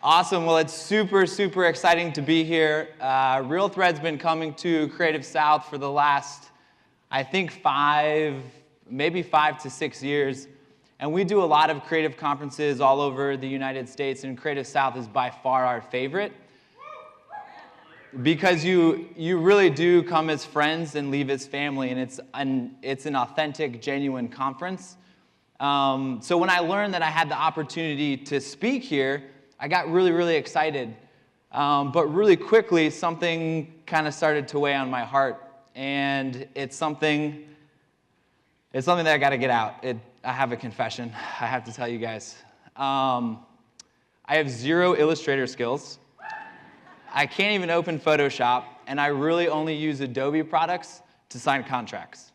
Awesome. Well, it's super exciting to be here. Real Thread's been coming to Creative South for the last, I think, maybe 5 to 6 years. And we do a lot of creative conferences all over the United States, and Creative South is by far our favorite. Because you really do come as friends and leave as family, and it's an authentic, genuine conference. So when I learned that I had the opportunity to speak here, I got really excited. But really quickly, something kind of started to weigh on my heart, and it's something that I got to get out. I have a confession I have to tell you guys. I have 0 Illustrator skills. I can't even open Photoshop, and I really only use Adobe products to sign contracts.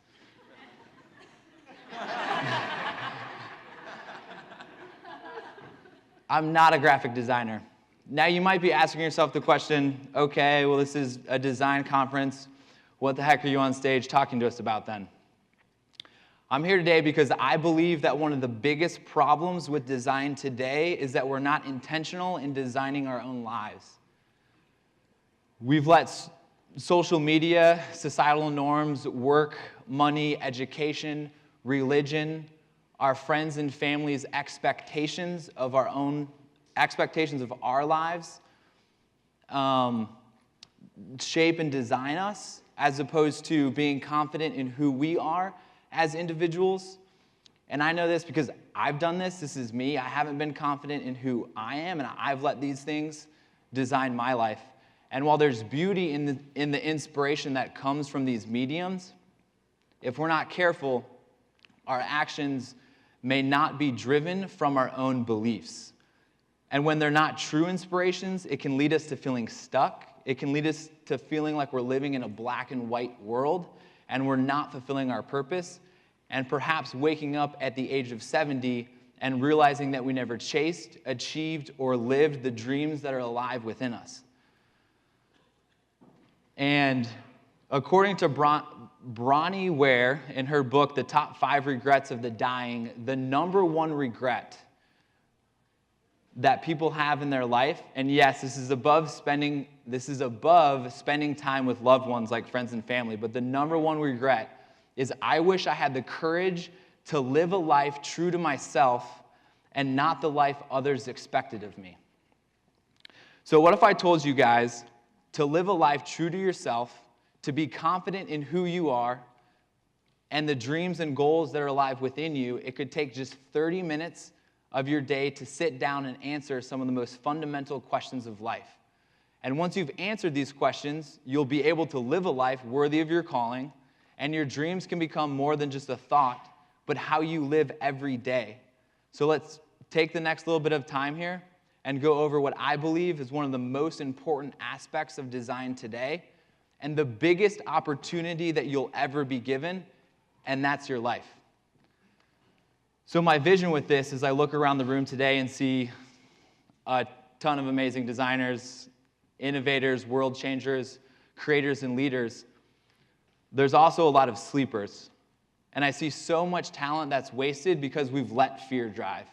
I'm not a graphic designer. Now you might be asking yourself the question, okay, well this is a design conference. What the heck are you on stage talking to us about then? I'm here today because I believe that one of the biggest problems with design today is that we're not intentional in designing our own lives. We've let social media, societal norms, work, money, education, religion, our friends and families' expectations of our lives shape and design us, as opposed to being confident in who we are as individuals. And I know this because I've done this. This is me. I haven't been confident in who I am, and I've let these things design my life. And while there's beauty in the inspiration that comes from these mediums, if we're not careful, our actions may not be driven from our own beliefs. And when they're not true inspirations, it can lead us to feeling stuck. It can lead us to feeling like we're living in a black and white world, and we're not fulfilling our purpose, and perhaps waking up at the age of 70 and realizing that we never chased, achieved, or lived the dreams that are alive within us. And according to Bronnie Ware, in her book, The Top 5 Regrets of the Dying, the number one regret that people have in their life, and yes, this is above spending time with loved ones like friends and family, but the number one regret is, I wish I had the courage to live a life true to myself and not the life others expected of me. So what if I told you guys to live a life true to yourself, to be confident in who you are and the dreams and goals that are alive within you? It could take just 30 minutes of your day to sit down and answer some of the most fundamental questions of life. And once you've answered these questions, you'll be able to live a life worthy of your calling, and your dreams can become more than just a thought, but how you live every day. So let's take the next little bit of time here and go over what I believe is one of the most important aspects of design today, and the biggest opportunity that you'll ever be given, and that's your life. So my vision with this is I look around the room today and see a ton of amazing designers, innovators, world changers, creators, and leaders. There's also a lot of sleepers. And I see so much talent that's wasted because we've let fear drive.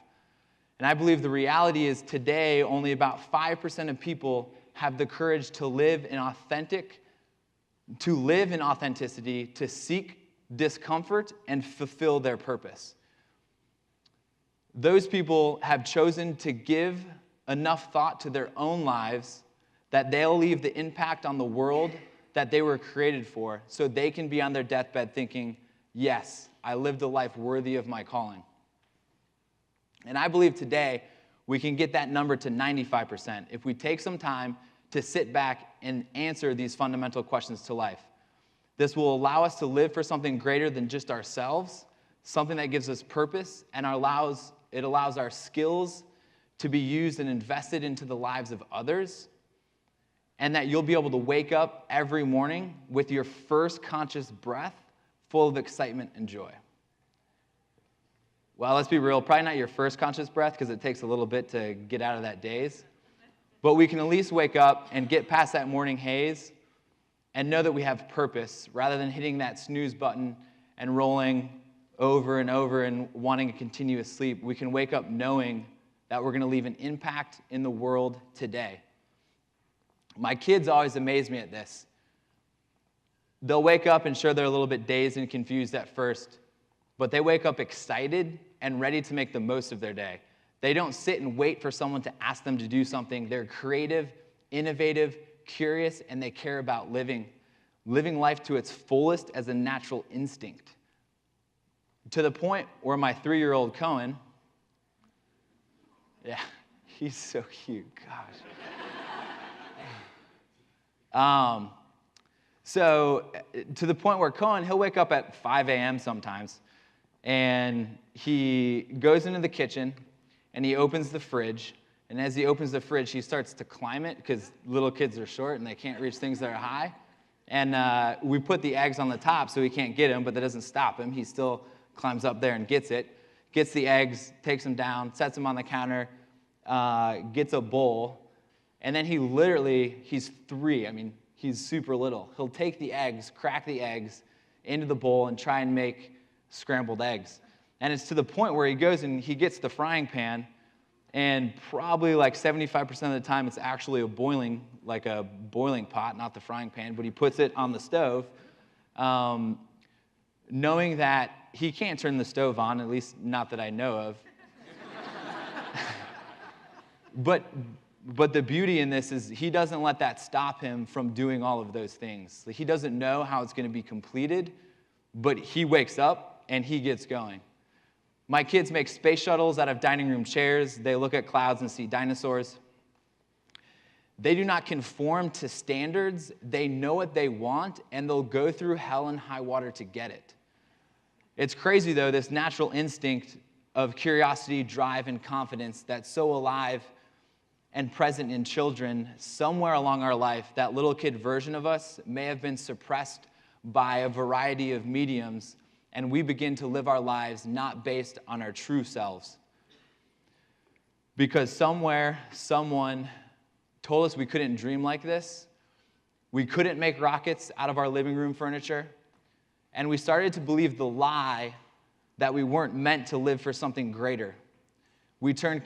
And I believe the reality is today, only about 5% of people have the courage to live in authenticity, to seek discomfort and fulfill their purpose. Those people have chosen to give enough thought to their own lives that they'll leave the impact on the world that they were created for, so they can be on their deathbed thinking, yes, I lived a life worthy of my calling. And I believe today we can get that number to 95% if we take some time to sit back and answer these fundamental questions to life. This will allow us to live for something greater than just ourselves, something that gives us purpose, and it allows our skills to be used and invested into the lives of others, and that you'll be able to wake up every morning with your first conscious breath full of excitement and joy. Well, let's be real, probably not your first conscious breath because it takes a little bit to get out of that daze. But we can at least wake up and get past that morning haze and know that we have purpose rather than hitting that snooze button and rolling over and over and wanting to continue to sleep. We can wake up knowing that we're going to leave an impact in the world today. My kids always amaze me at this. They'll wake up and sure, they're a little bit dazed and confused at first, but they wake up excited and ready to make the most of their day. They don't sit and wait for someone to ask them to do something. They're creative, innovative, curious, and they care about living life to its fullest as a natural instinct. To the point where my 3-year-old Cohen, yeah, he's so cute, gosh. So to the point where Cohen, he'll wake up at 5 a.m. sometimes, and he goes into the kitchen, and he opens the fridge, and as he opens the fridge, he starts to climb it, because little kids are short, and they can't reach things that are high. And we put the eggs on the top so he can't get them, but that doesn't stop him. He still climbs up there and gets it, gets the eggs, takes them down, sets them on the counter, gets a bowl, and then he's 3, I mean, he's super little. He'll take the eggs, crack the eggs into the bowl and try and make scrambled eggs. And it's to the point where he goes and he gets the frying pan, and probably like 75% of the time it's actually a boiling pot, not the frying pan, but he puts it on the stove, knowing that he can't turn the stove on, at least not that I know of. But the beauty in this is he doesn't let that stop him from doing all of those things. He doesn't know how it's going to be completed, but he wakes up and he gets going. My kids make space shuttles out of dining room chairs. They look at clouds and see dinosaurs. They do not conform to standards. They know what they want, and they'll go through hell and high water to get it. It's crazy, though, this natural instinct of curiosity, drive, and confidence that's so alive and present in children. Somewhere along our life, that little kid version of us may have been suppressed by a variety of mediums, and we begin to live our lives not based on our true selves. Because somewhere, someone told us we couldn't dream like this. We couldn't make rockets out of our living room furniture. And we started to believe the lie that we weren't meant to live for something greater. We turned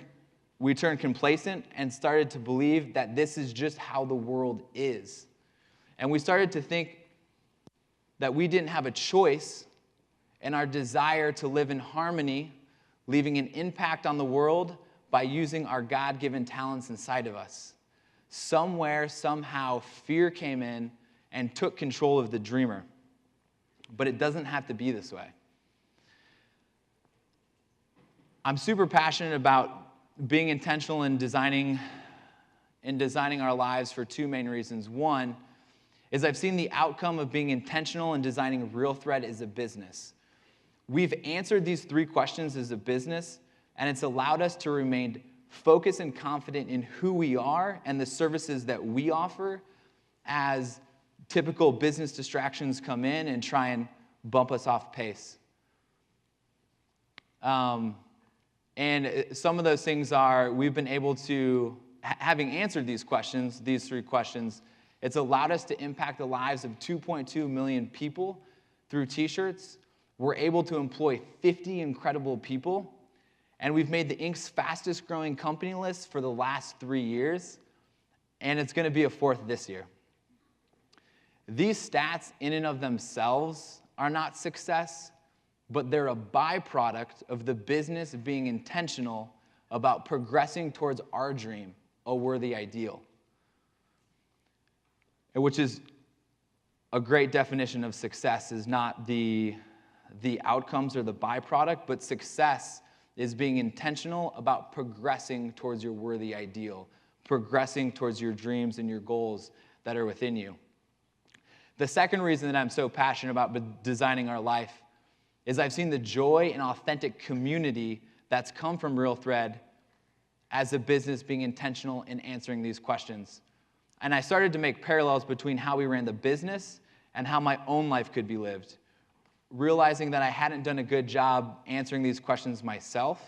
complacent and started to believe that this is just how the world is. And we started to think that we didn't have a choice in our desire to live in harmony, leaving an impact on the world by using our God-given talents inside of us. Somewhere, somehow, fear came in and took control of the dreamer. But it doesn't have to be this way. I'm super passionate about being intentional in designing our lives for 2 main reasons. One is I've seen the outcome of being intentional and designing Real Thread as a business. We've answered these 3 questions as a business, and it's allowed us to remain focused and confident in who we are and the services that we offer as typical business distractions come in and try and bump us off pace. And some of those things are, we've been able to, having answered these 3 questions, it's allowed us to impact the lives of 2.2 million people through t-shirts. We're able to employ 50 incredible people, and we've made the Inc.'s fastest growing company list for the last 3 years, and it's going to be a 4th this year. These stats in and of themselves are not success, but they're a byproduct of the business being intentional about progressing towards our dream, a worthy ideal, which is a great definition of success, is not the outcomes or the byproduct, but success is being intentional about progressing towards your worthy ideal, progressing towards your dreams and your goals that are within you. The second reason that I'm so passionate about designing our life is I've seen the joy and authentic community that's come from Real Thread as a business being intentional in answering these questions. And I started to make parallels between how we ran the business and how my own life could be lived, realizing that I hadn't done a good job answering these questions myself.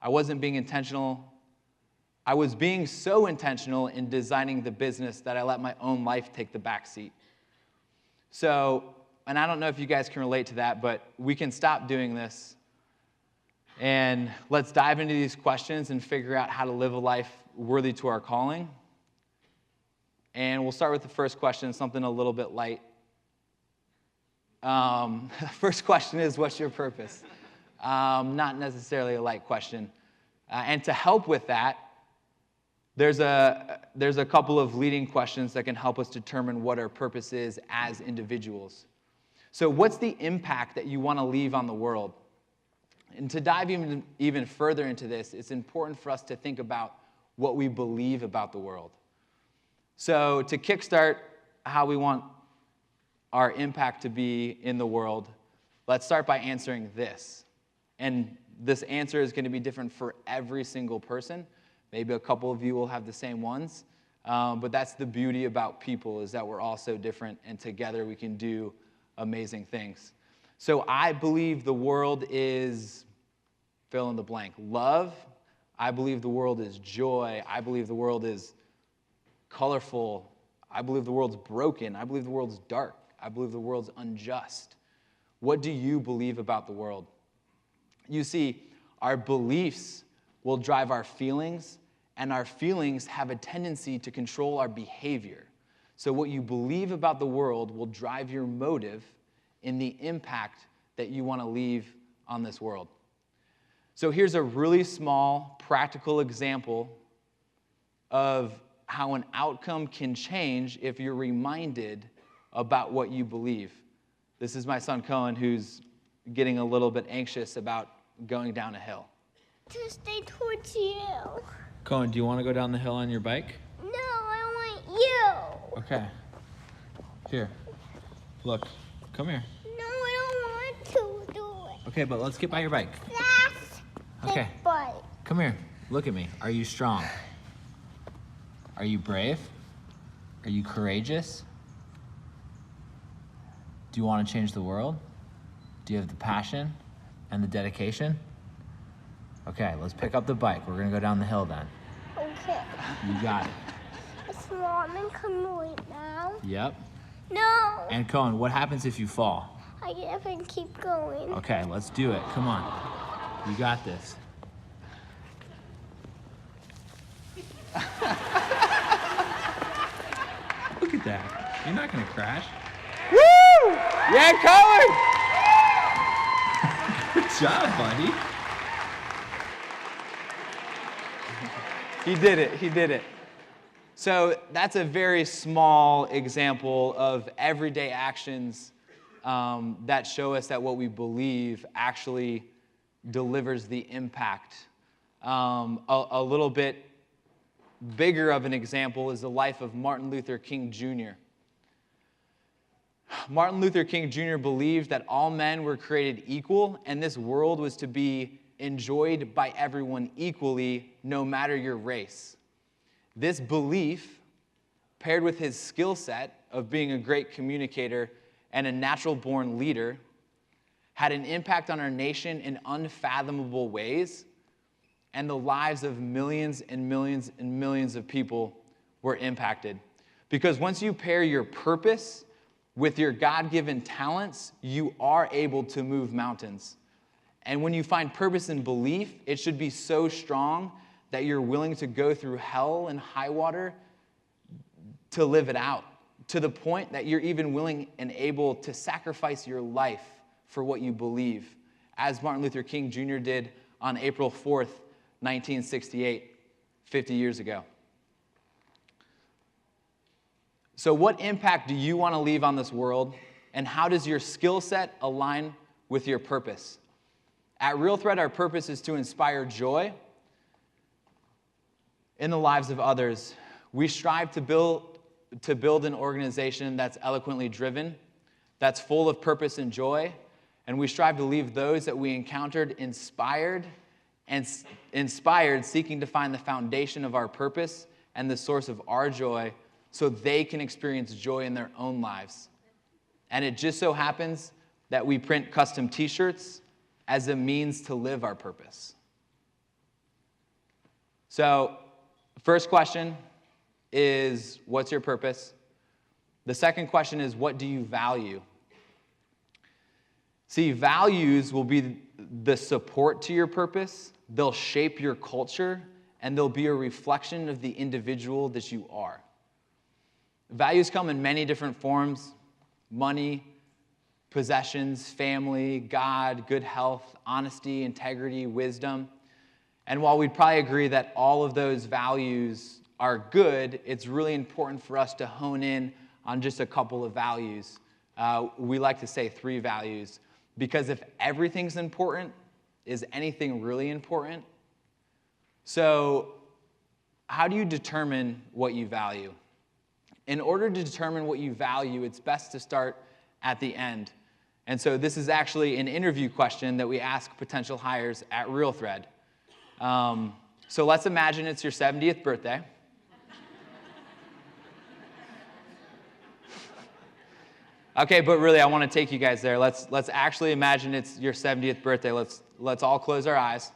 I wasn't being intentional. I was being so intentional in designing the business that I let my own life take the back seat. So, and I don't know if you guys can relate to that, but we can stop doing this. And let's dive into these questions and figure out how to live a life worthy to our calling. And we'll start with the first question, something a little bit light. First question is, what's your purpose? Not necessarily a light question. And to help with that, there's a couple of leading questions that can help us determine what our purpose is as individuals. So what's the impact that you want to leave on the world? And to dive even further into this, it's important for us to think about what we believe about the world. So to kickstart how we want our impact to be in the world, let's start by answering this. And this answer is going to be different for every single person. Maybe a couple of you will have the same ones. But that's the beauty about people, is that we're all so different, and together we can do amazing things. So I believe the world is, fill in the blank, love. I believe the world is joy. I believe the world is colorful. I believe the world's broken. I believe the world's dark. I believe the world's unjust. What do you believe about the world? You see, our beliefs will drive our feelings, and our feelings have a tendency to control our behavior. So what you believe about the world will drive your motive in the impact that you want to leave on this world. So here's a really small, practical example of how an outcome can change if you're reminded about what you believe. This is my son Cohen, who's getting a little bit anxious about going down a hill. To stay towards you. Cohen, do you want to go down the hill on your bike? No, I want you. Okay. Here. Look. Come here. No, I don't want to do it. Okay, but let's get by your bike. That's Okay. the bike. Come here. Look at me. Are you strong? Are you brave? Are you courageous? Do you want to change the world? Do you have the passion and the dedication? Okay, let's pick up the bike. We're going to go down the hill then. Okay. You got it. Is Mom coming right now? Yep. No. And Cohen, what happens if you fall? I get up and keep going. Okay, let's do it. Come on. You got this. Look at that. You're not going to crash. Woo! Yeah, Cohen! Good job, buddy. He did it. So that's a very small example of everyday actions that show us that what we believe actually delivers the impact. A little bit bigger of an example is the life of Martin Luther King Jr. Martin Luther King Jr. believed that all men were created equal, and this world was to be enjoyed by everyone equally, no matter your race. This belief, paired with his skill set of being a great communicator and a natural-born leader, had an impact on our nation in unfathomable ways, and the lives of millions and millions and millions of people were impacted. Because once you pair your purpose with your God-given talents, you are able to move mountains. And when you find purpose and belief, it should be so strong that you're willing to go through hell and high water to live it out, to the point that you're even willing and able to sacrifice your life for what you believe, as Martin Luther King Jr. did on April 4th, 1968, 50 years ago. So what impact do you want to leave on this world, and how does your skill set align with your purpose? At Real Thread, our purpose is to inspire joy in the lives of others. We strive to build an organization that's eloquently driven, that's full of purpose and joy, and we strive to leave those that we encountered inspired, seeking to find the foundation of our purpose and the source of our joy, so they can experience joy in their own lives. And it just so happens that we print custom t-shirts as a means to live our purpose. So, first question is, what's your purpose? The second question is, what do you value? See, values will be the support to your purpose, they'll shape your culture, and they'll be a reflection of the individual that you are. Values come in many different forms: money, possessions, family, God, good health, honesty, integrity, wisdom. And while we'd probably agree that all of those values are good, it's really important for us to hone in on just a couple of values. We like to say 3 values, because if everything's important, is anything really important? So how do you determine what you value? In order to determine what you value, it's best to start at the end. And so this is actually an interview question that we ask potential hires at RealThread. So let's imagine it's your 70th birthday. Okay, but really, I want to take you guys there. Let's actually imagine it's your 70th birthday. Let's all close our eyes.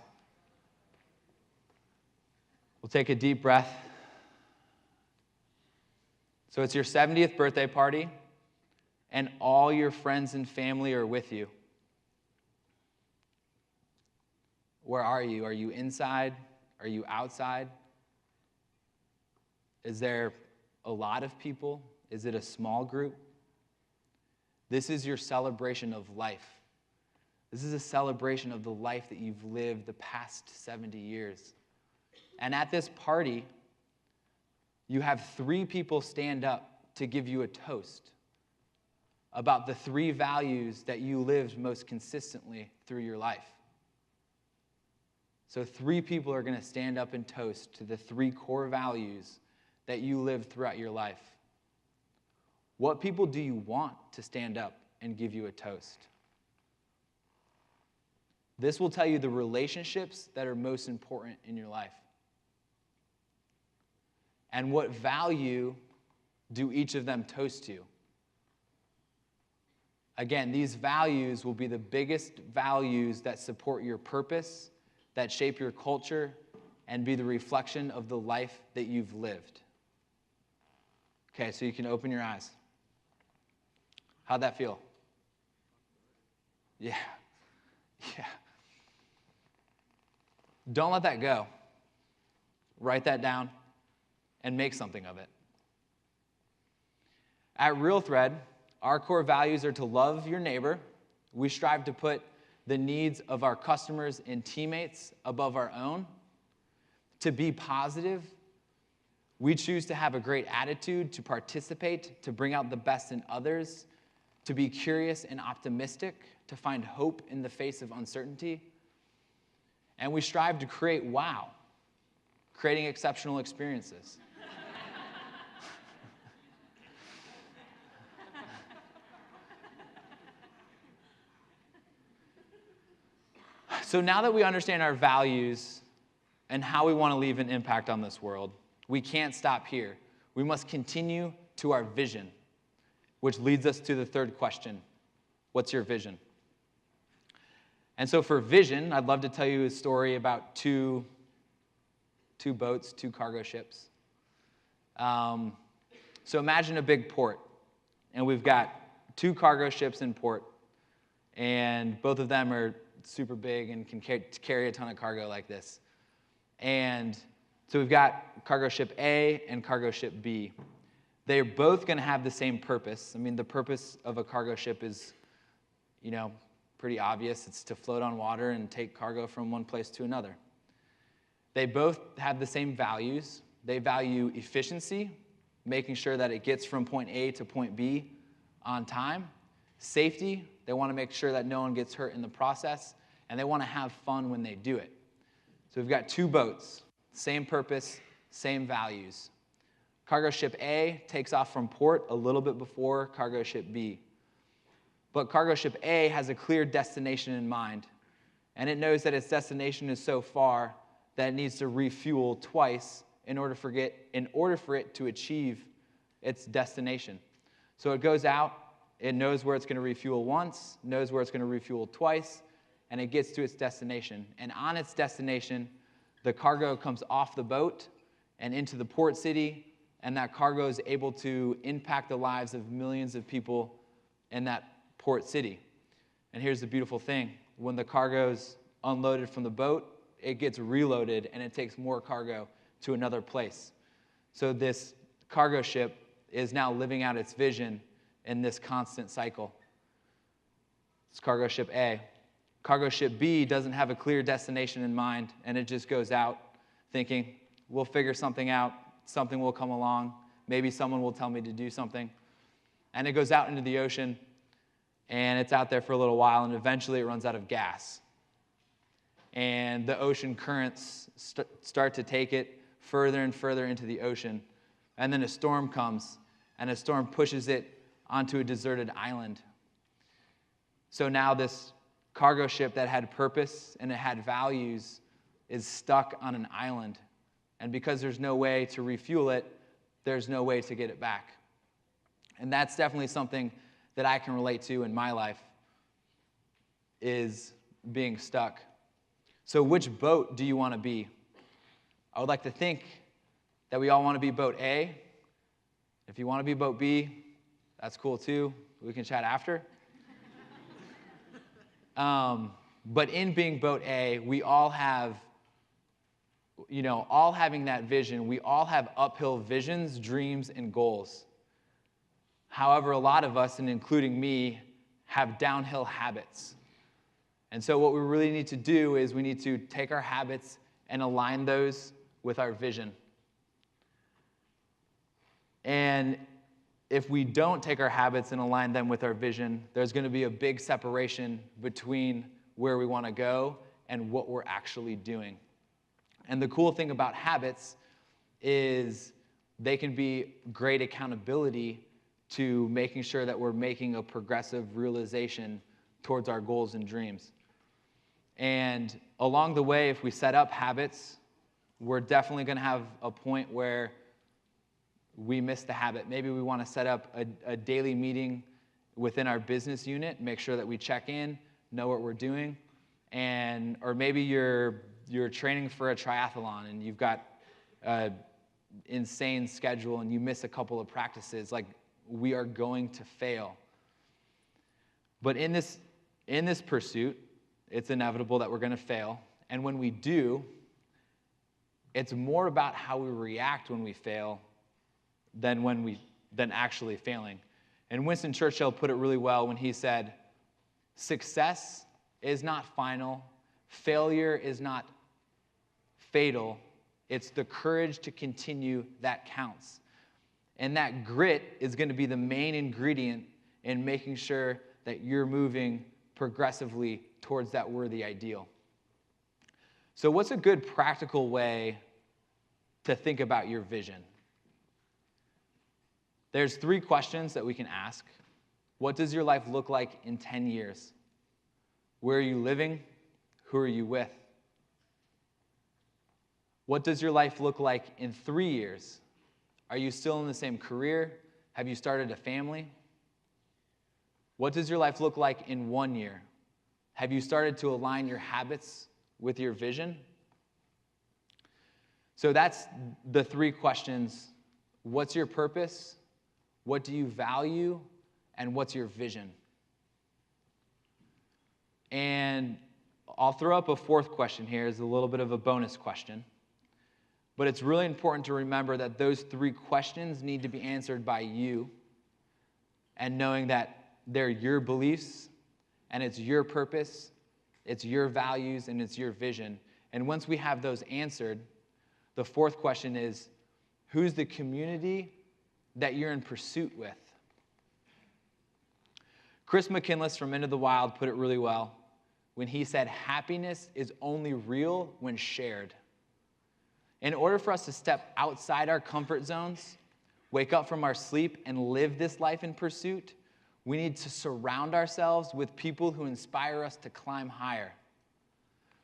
We'll take a deep breath. So it's your 70th birthday party, and all your friends and family are with you. Where are you? Are you inside? Are you outside? Is there a lot of people? Is it a small group? This is your celebration of life. This is a celebration of the life that you've lived the past 70 years. And at this party, you have 3 people stand up to give you a toast about the 3 values that you lived most consistently through your life. So 3 people are going to stand up and toast to the 3 core values that you lived throughout your life. What people do you want to stand up and give you a toast? This will tell you the relationships that are most important in your life. And what value do each of them toast to? Again, these values will be the biggest values that support your purpose, that shape your culture, and be the reflection of the life that you've lived. Okay, so you can open your eyes. How'd that feel? Yeah. Don't let that go. Write that down and make something of it. At RealThread, our core values are to love your neighbor. We strive to put the needs of our customers and teammates above our own. To be positive, we choose to have a great attitude, to participate, to bring out the best in others, to be curious and optimistic, to find hope in the face of uncertainty. And we strive to create wow, creating exceptional experiences. So now that we understand our values and how we want to leave an impact on this world, we can't stop here. We must continue to our vision, which leads us to the 3rd question. What's your vision? And so for vision, I'd love to tell you a story about two boats, 2 cargo ships. So imagine a big port, and we've got 2 cargo ships in port, and both of them are super big and can carry a ton of cargo like this. And so we've got cargo ship A and cargo ship B. They're both going to have the same purpose. I mean, the purpose of a cargo ship is, pretty obvious. It's to float on water and take cargo from one place to another. They both have the same values. They value efficiency, making sure that it gets from point A to point B on time. Safety, they want to make sure that no one gets hurt in the process, and they want to have fun when they do it. So we've got 2 boats, same purpose, same values. Cargo ship A takes off from port a little bit before cargo ship B. But cargo ship A has a clear destination in mind, and it knows that its destination is so far that it needs to refuel twice in order for it to achieve its destination. So it goes out, it knows where it's going to refuel once, knows where it's going to refuel twice, and it gets to its destination. And on its destination, the cargo comes off the boat and into the port city, and that cargo is able to impact the lives of millions of people in that port city. And here's the beautiful thing. When the cargo's unloaded from the boat, it gets reloaded and it takes more cargo to another place. So this cargo ship is now living out its vision in this constant cycle. It's cargo ship A. Cargo ship B doesn't have a clear destination in mind, and it just goes out thinking, we'll figure something out, something will come along, maybe someone will tell me to do something. And it goes out into the ocean, and it's out there for a little while, and eventually it runs out of gas. And the ocean currents start to take it further and further into the ocean. And then a storm comes, and a storm pushes it onto a deserted island. So now this cargo ship that had purpose and it had values is stuck on an island. And because there's no way to refuel it, there's no way to get it back. And that's definitely something that I can relate to in my life, is being stuck. So which boat do you want to be? I would like to think that we all want to be boat A. If you want to be boat B, that's cool too. We can chat after. But in being boat A, we all have, all having that vision, we all have uphill visions, dreams, and goals. However, a lot of us, and including me, have downhill habits. And so what we really need to do is we need to take our habits and align those with our vision. And if we don't take our habits and align them with our vision, there's going to be a big separation between where we want to go and what we're actually doing. And the cool thing about habits is they can be great accountability to making sure that we're making a progressive realization towards our goals and dreams. And along the way, if we set up habits, we're definitely going to have a point where we miss the habit. Maybe we want to set up a daily meeting within our business unit, make sure that we check in, know what we're doing, or maybe you're training for a triathlon and you've got an insane schedule and you miss a couple of practices. Like, we are going to fail. But in this pursuit, it's inevitable that we're going to fail. And when we do, it's more about how we react when we fail than actually failing. And Winston Churchill put it really well when he said, success is not final, failure is not fatal, it's the courage to continue that counts. And that grit is going to be the main ingredient in making sure that you're moving progressively towards that worthy ideal. So what's a good practical way to think about your vision? There's 3 questions that we can ask. What does your life look like in 10 years? Where are you living? Who are you with? What does your life look like in 3 years? Are you still in the same career? Have you started a family? What does your life look like in 1 year? Have you started to align your habits with your vision? So that's the 3 questions. What's your purpose? What do you value? And what's your vision? And I'll throw up a 4th question here as a little bit of a bonus question. But it's really important to remember that those 3 questions need to be answered by you, and knowing that they're your beliefs, and it's your purpose, it's your values, and it's your vision. And once we have those answered, the 4th question is, who's the community that you're in pursuit with? Chris McKinless from Into the Wild put it really well when he said, happiness is only real when shared. In order for us to step outside our comfort zones, wake up from our sleep, and live this life in pursuit, we need to surround ourselves with people who inspire us to climb higher.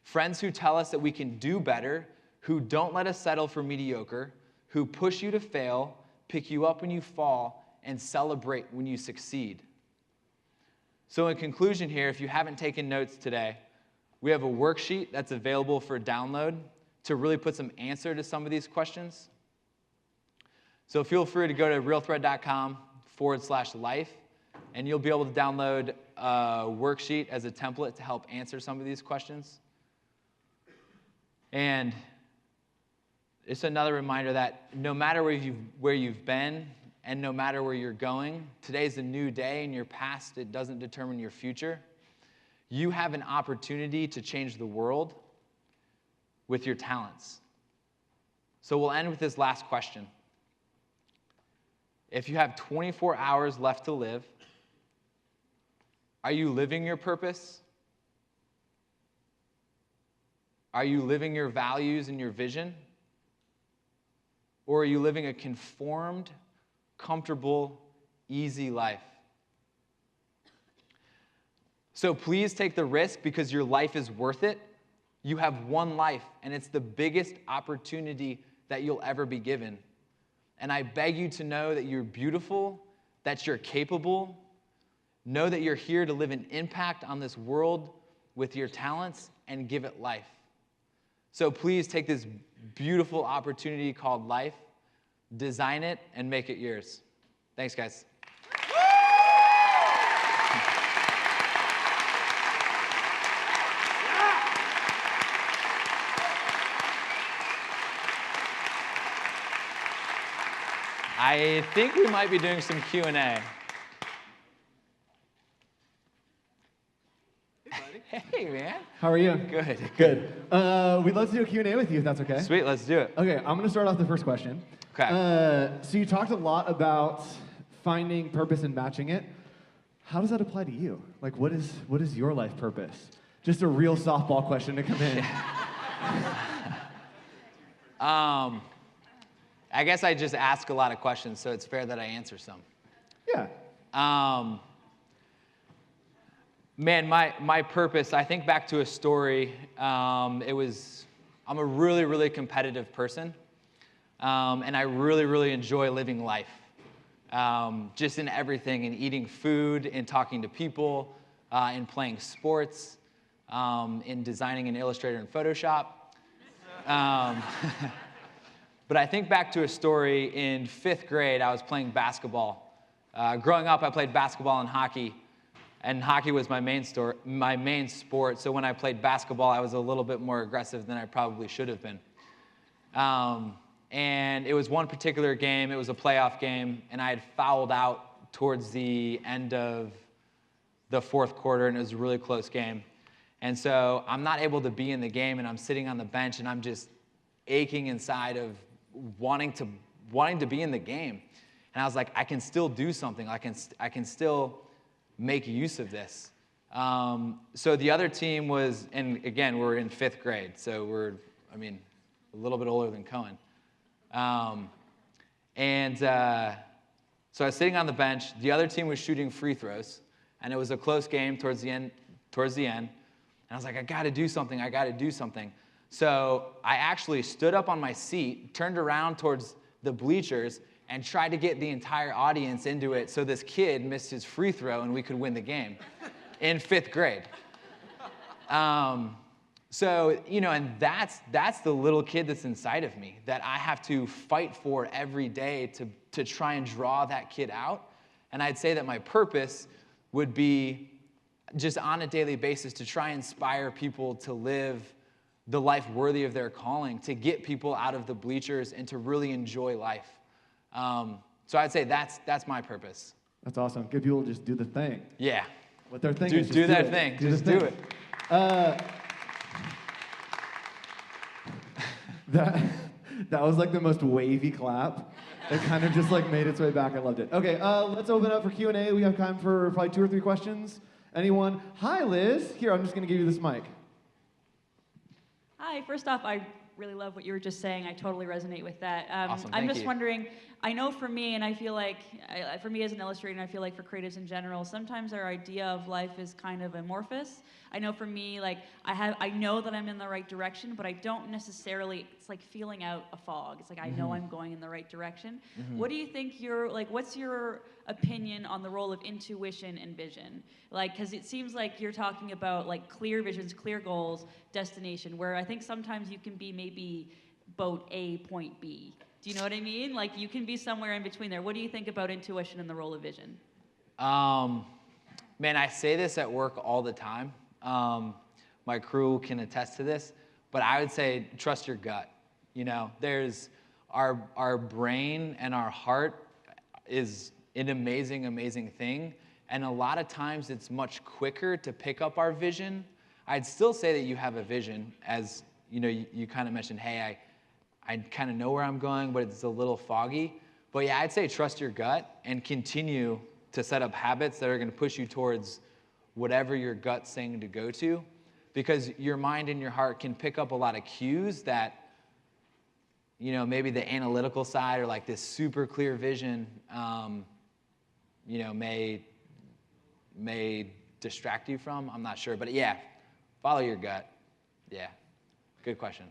Friends who tell us that we can do better, who don't let us settle for mediocre, who push you to fail, pick you up when you fall, and celebrate when you succeed. So in conclusion here, if you haven't taken notes today, we have a worksheet that's available for download to really put some answer to some of these questions. So feel free to go to realthread.com/life, and you'll be able to download a worksheet as a template to help answer some of these questions. And it's another reminder that no matter where you've been and no matter where you're going, today's a new day, and your past, it doesn't determine your future. You have an opportunity to change the world with your talents. So we'll end with this last question. If you have 24 hours left to live, are you living your purpose? Are you living your values and your vision? Or are you living a conformed, comfortable, easy life? So please take the risk, because your life is worth it. You have one life, and it's the biggest opportunity that you'll ever be given. And I beg you to know that you're beautiful, that you're capable. Know that you're here to live an impact on this world with your talents and give it life. So please take this beautiful opportunity called life, design it, and make it yours. Thanks, guys. I think we might be doing some Q&A. Hey, man. How are you? Good. Good. We'd love to do a Q&A with you, if that's okay. Sweet, let's do it. Okay, I'm going to start off the first question. Okay. So you talked a lot about finding purpose and matching it. How does that apply to you? Like, what is your life purpose? Just a real softball question to come in. I guess I just ask a lot of questions, so it's fair that I answer some. Yeah. Man, my purpose, I think back to a story. I'm a really, really competitive person, and I really, really enjoy living life, just in everything, in eating food, in talking to people, in playing sports, in designing in Illustrator and Photoshop. But I think back to a story in 5th grade. I was playing basketball. Growing up, I played basketball and hockey was my main sport. So when I played basketball, I was a little bit more aggressive than I probably should have been. And it was one particular game. It was a playoff game, and I had fouled out towards the end of the 4th quarter, and it was a really close game. And so I'm not able to be in the game, and I'm sitting on the bench, and I'm just aching inside of wanting to be in the game. And I was like, I can still do something. I can still make use of this. So the other team was, and again, we're in 5th grade, so we're a little bit older than Cohen. So I was sitting on the bench. The other team was shooting free throws, and it was a close game towards the end. And I was like, I got to do something. So I actually stood up on my seat, turned around towards the bleachers, and tried to get the entire audience into it so this kid missed his free throw and we could win the game in 5th grade. So, and that's the little kid that's inside of me that I have to fight for every day to try and draw that kid out. And I'd say that my purpose would be just on a daily basis to try and inspire people to live the life worthy of their calling, to get people out of the bleachers and to really enjoy life. So I'd say that's my purpose. That's awesome. Get people to just do the thing. Yeah. What their thing is, do their thing. Just do it. That was like the most wavy clap. It kind of just like made its way back. I loved it. Okay, let's open up for Q&A. We have time for probably 2 or 3 questions. Anyone? Hi, Liz. Here, I'm just going to give you this mic. Hi, first off, I really love what you were just saying. I totally resonate with that. Awesome, I'm thank just you. wondering, I know for me, and I feel like, for me as an illustrator, and I feel like for creatives in general, sometimes our idea of life is kind of amorphous. I know for me, like, I know that I'm in the right direction, but I don't necessarily, it's like feeling out a fog. It's like, I know I'm going in the right direction. What do you think what's your opinion on the role of intuition and vision? Like, because it seems like you're talking about like clear visions, clear goals, destination, where I think sometimes you can be maybe boat A, point B. Do you know what I mean? Like, you can be somewhere in between there. What do you think about intuition and the role of vision? Man, I say this at work all the time. My crew can attest to this, but I would say trust your gut. You know, there's our brain and our heart is an amazing, amazing thing. And a lot of times it's much quicker to pick up our vision. I'd still say that you have a vision, as you know, you kind of mentioned, hey, I kind of know where I'm going, but it's a little foggy. But yeah, I'd say trust your gut and continue to set up habits that are going to push you towards whatever your gut's saying to go to, because your mind and your heart can pick up a lot of cues that, you know, maybe the analytical side or like this super clear vision, you know, may distract you from. I'm not sure, but yeah, follow your gut. Yeah, good question.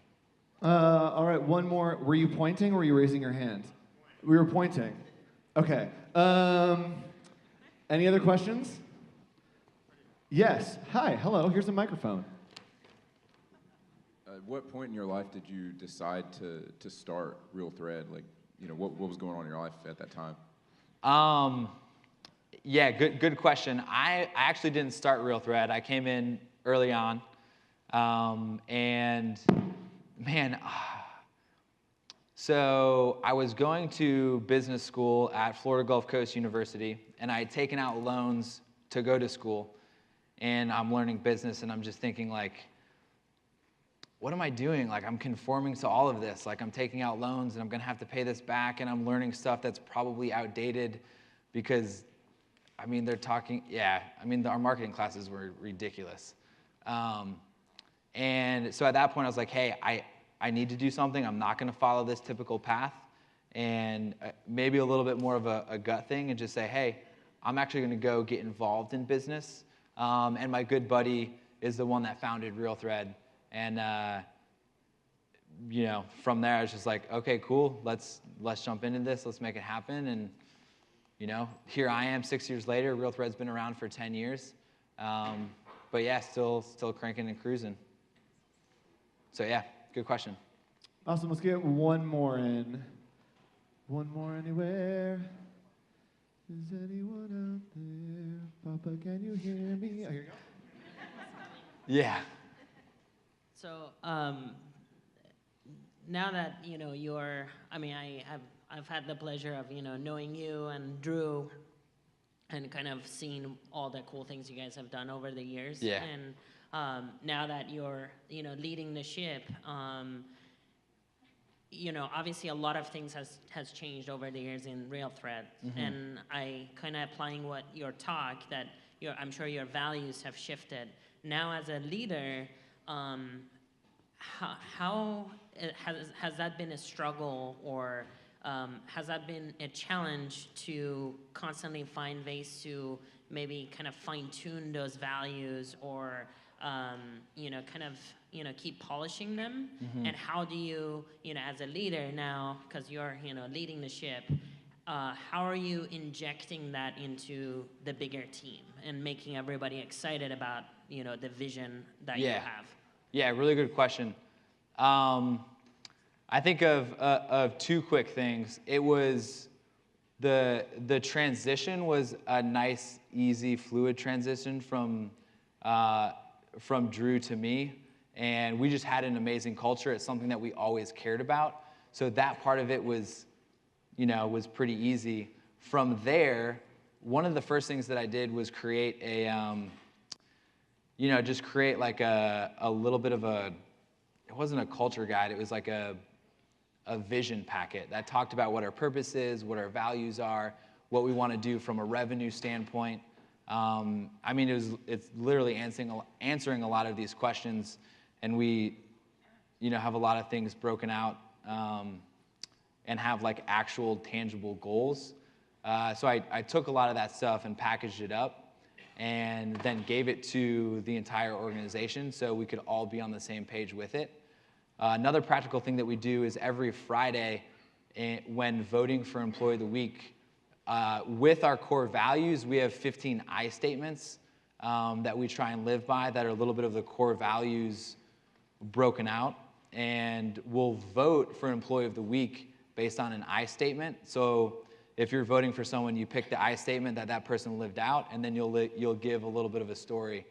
All right, one more. Were you pointing or were you raising your hand? We were pointing. Okay. Any other questions? Yes. Hi. Hello. Here's a microphone. At what point in your life did you decide to start Real Thread? Like, you know, what was going on in your life at that time? Yeah, good question. I actually didn't start Real Thread. I came in early on, and man, so I was going to business school at Florida Gulf Coast University, and I had taken out loans to go to school, and I'm learning business, and I'm just thinking like, what am I doing? Like, I'm conforming to all of this. Like, I'm taking out loans, and I'm gonna have to pay this back, and I'm learning stuff that's probably outdated because, I mean, they're talking, yeah, I mean, our marketing classes were ridiculous. And so at that point, I was like, hey, I need to do something. I'm not gonna follow this typical path, and maybe a little bit more of a gut thing and just say, hey, I'm actually gonna go get involved in business. And my good buddy is the one that founded Real Thread. And you know, from there, I was just like, okay, cool. Let's jump into this. Let's make it happen. And you know, here I am 6 years later. Real Thread's been around for 10 years. But yeah, still cranking and cruising. So yeah, good question. Awesome. Let's get one more in. One more anywhere. Is anyone out there? Papa, can you hear me? Oh, here you go. Yeah. So now that you know I've had the pleasure of knowing you and Drew, and kind of seeing all the cool things you guys have done over the years. Yeah. And now that you're leading the ship, obviously a lot of things has changed over the years in Real Thread, and I kind of applying what your talk that I'm sure your values have shifted. Now as a leader, how has that been a struggle, or has that been a challenge to constantly find ways to maybe kind of fine-tune those values, or keep polishing them? And how do you, as a leader now, because you're leading the ship, how are you injecting that into the bigger team and making everybody excited about the vision that you have? Yeah, really good question. I think of two quick things. It was the transition was a nice, easy, fluid transition from Drew to me, and we just had an amazing culture. It's something that we always cared about. So that part of it was pretty easy. From there, one of the first things that I did was create just create like a little bit of it wasn't a culture guide, it was like a vision packet that talked about what our purpose is, what our values are, what we want to do from a revenue standpoint. It's literally answering a lot of these questions, and we, have a lot of things broken out and have like actual tangible goals. So I took a lot of that stuff and packaged it up, and then gave it to the entire organization so we could all be on the same page with it. Another practical thing that we do is every Friday when voting for Employee of the Week, with our core values, we have 15 I statements that we try and live by that are a little bit of the core values broken out. And we'll vote for Employee of the Week based on an I statement. So if you're voting for someone, you pick the I statement that that person lived out, and then you'll give a little bit of a story.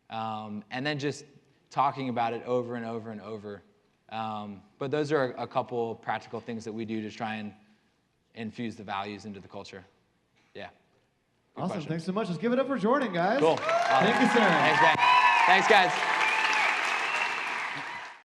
And then just talking about it over and over and over. But those are a couple practical things that we do to try and infuse the values into the culture. Yeah. Good Awesome. question. Thanks so much. Let's give it up for Jordan, guys. Cool. Thank you, sir. Thanks, man. Thanks, guys.